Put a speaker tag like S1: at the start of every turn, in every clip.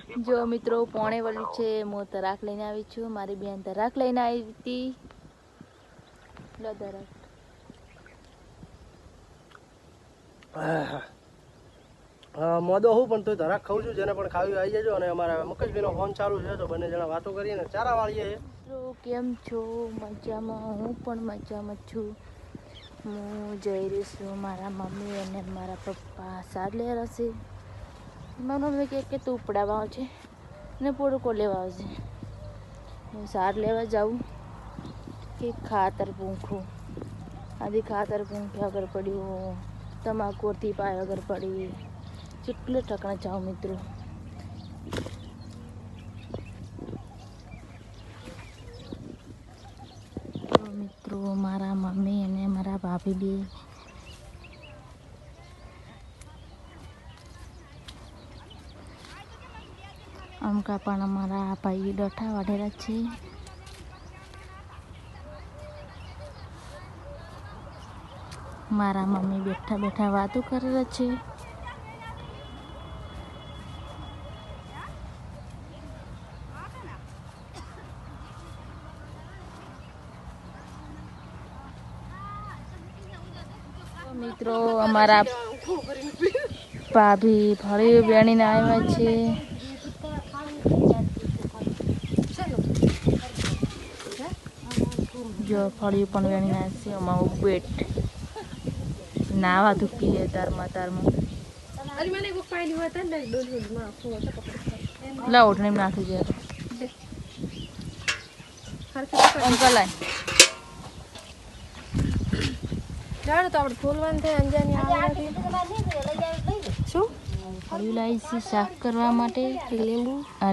S1: जो मित्रों पोणे वाली छे मो तराक लईने આવી છું મારી બેન તરાક લઈને આવી હતી લો તરાક
S2: મોદો હું પણ તો તરાક ખાઉં છું જેને પણ ખાવી આવી જજો અને અમારા મુકેશભાઈનો ફોન ચાલુ છે તો બંને જણા વાતો કરીને ચારા વાળીએ
S1: મિત્રો કેમ છો મજામાં હું પણ મજામાં છું હું જઈ રહી છું મારા મમ્મી અને મારા પપ્પા સાર લેવા રહેશે મારા મમ્મી કે તું ઉપડાવવા છે ને પોડકો લેવા આવશે હું સાર લેવા જાઉં કે ખાતર પૂંખું આદિ ખાતર પૂંખ્યા વગર પડ્યું તમાકુથી પાય વગર પડી કેટલે ઠકણા જાઉં મિત્રો મિત્રો મારા મમ્મી અને મારા ભાભી બી અમકા પણ અમારા ભાઈ ડઠા વાઢેલા છે મારા મમ્મી બેઠા બેઠા વાતો કરેલા છે મિત્રો અમારા ભાભી ફળી બેણીને આવ્યા છે जो फड़ी पण वेणी नासी અમારું બેટ નાવા ધૂકી હે તારમાં અરે મને એક પાણી હોતા ને ડોલમાં ફોટો પકડ લા ઓઠને નાખી દે અંકલ આય જાણ તો આપણે ફૂલવાન થાય અંજાની આવવાથી શું ફળી લાવી છે શાક કરવા માટે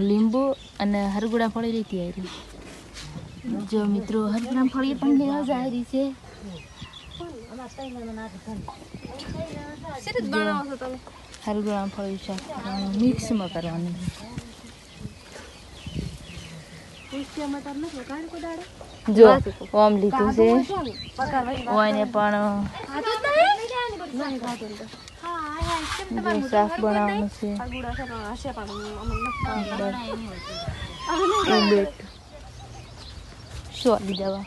S1: લીંબુ અને હરગુડા ફળી લીધી આવી जो मित्रों हरगुड़ा फड़ी पण लेवा जाय रही छे हरगुड़ा फड़ी शाक मिक्स में करवानी जो ओम लीधुं छे ओने पण शाक बनावવાનું છે શું આપી દેવા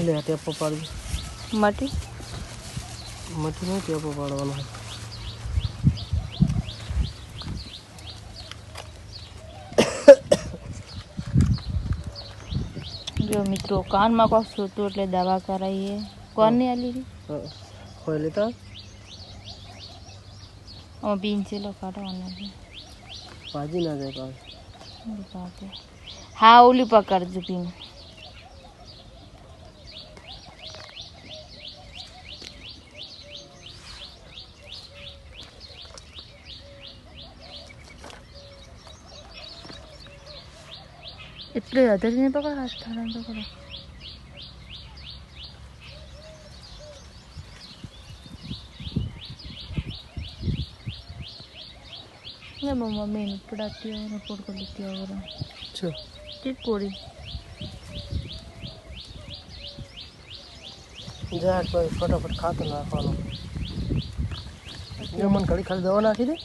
S2: લે ટેપો પાડી
S1: માટી
S2: મટી નહીં ટેપો પાડવાનો
S1: જો મિત્રો કાનમાં કોક સૂતું એટલે દવા કરાવીએ કોને આલી રી
S2: ખોઈ લેતા
S1: બીન છે લો કાઢવાના છે
S2: ભાજી ના જાય
S1: પાછું हाँ ओली पकड़ चुकी इतने अदर नहीं पकड़ा हाथ थाना पकड़ा मम्मी ने पढ़ाती है रिपोर्ट कर लेती है वगैरह
S2: अच्छा
S1: ठीक कोड़ी
S2: जा कोई फटाफट खाते नाखવાનો जो मन कड़ी खाली दवा नाखी दे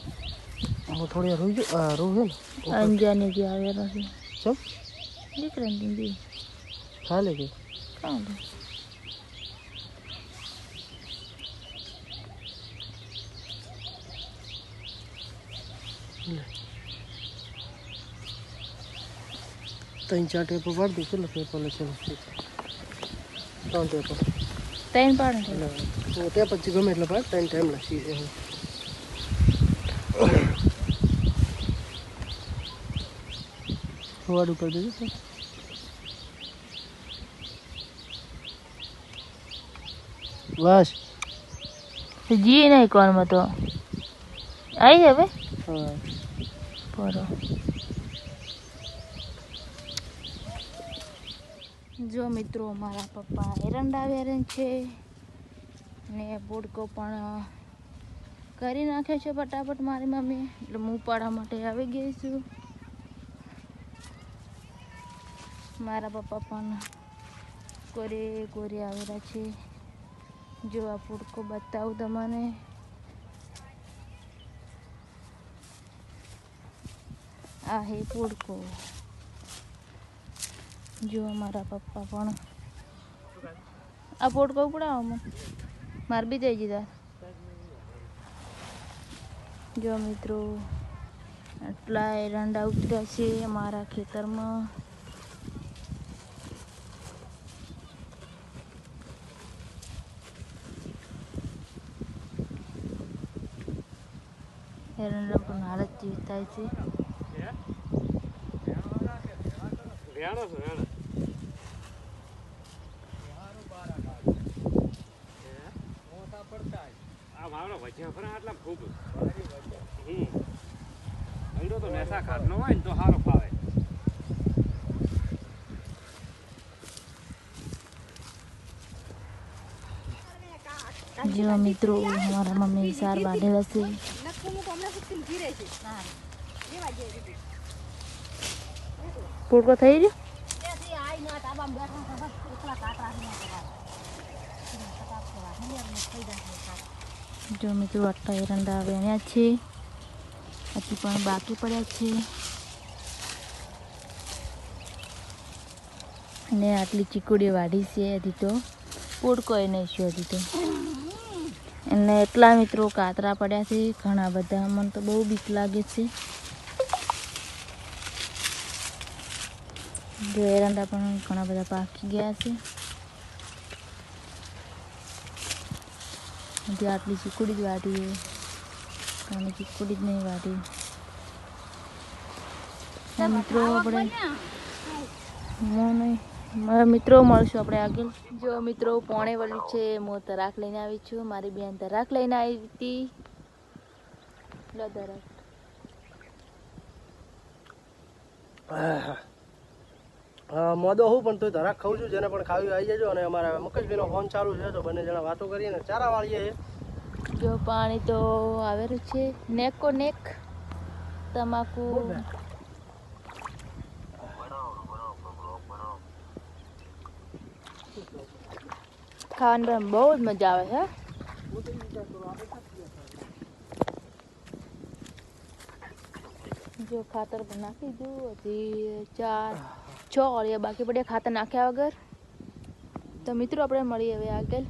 S2: वो थोड़ी रोई है ना
S1: अंजाने की आवे रही
S2: सब
S1: देख रही दी
S2: खा लेगे
S1: खा ले
S2: तीन चार टेपो पड़ दी चलो टेपो ले चलो कौन टेपो
S1: तीन पड़
S2: वो टेपो जी गमे એટલે પડ ત્રણ ટાઈમ લાગી છે વાડ ઉપર દેજો બસ
S1: जी नहीं कौन मत तो आई है बे
S2: हां
S1: परो जो मित्रों मारा पप्पा एरंडा वेरन छे ने बोडको पण કરી નાખ્યો છે ફટાફટ મારી મમ્મી એટલે હું પાડવા માટે આવી ગઈ છું મારા પપ્પા પણ કોરે કોરે આવેલા છે જો આ ફૂડકો બતાવું તમને આ હે પોડકો. જો મારા પપ્પા પણ આ પોડકો ઉપડાવો મને માર બી જઈ દીધા. જો મિત્રો આટલા એરંડા ઉતર્યા છે અમારા ખેતરમાં. એરંડા પણ હાલત જેવી થાય છે. જો મિત્રો મારા મમ્મી સાર બાંધેલા છે. પોડકો થઈ ગયો. જો મિત્રો આટલા એરંડા વેણ્યા છે, હજી પણ બાકી પડ્યા છે. અને આટલી ચીકુડી વાઢી છે, હજી તો પોડકો એ નહીં છે હજી તો. અને એટલા મિત્રો કાતરા પડ્યા છે ઘણા બધા. મને તો બહુ બીક લાગે છે. જો એરંડા પણ ઘણા બધા પાકી ગયા છે. હજી આટલી ચીકુડી જ વાઢી અને ચીકુડી જ નહીં વાઢી. મિત્રો આપણે મિત્રો મળશું આપણે આગળ. જો મિત્રો પોણે વળ્યું છે. હું તરાક લઈને આવી છું. મારી બેન તરાક લઈને આવી હતી. લો તરાક.
S2: મોદો હું પણ તોય ધરાક ખાઉં છું. જેને પણ ખાવી આવી જજો. અને અમારા મુકેશભાઈનો ફોન ચાલુ છે તો બંને જણા વાતો કરીએ ને ચારા વાળીએ.
S1: જો પાણી તો આવેલું છે નેકો નેક. તમાકુ ખાવાની બહુ જ મજા આવે છે. જો ખાતર પણ નાખી દીધું. હજી 4-6 ઓળિયા બાકી પડ્યા ખાતર નાખ્યા વગર. તો મિત્રો આપણે મળીએ હવે આગળ.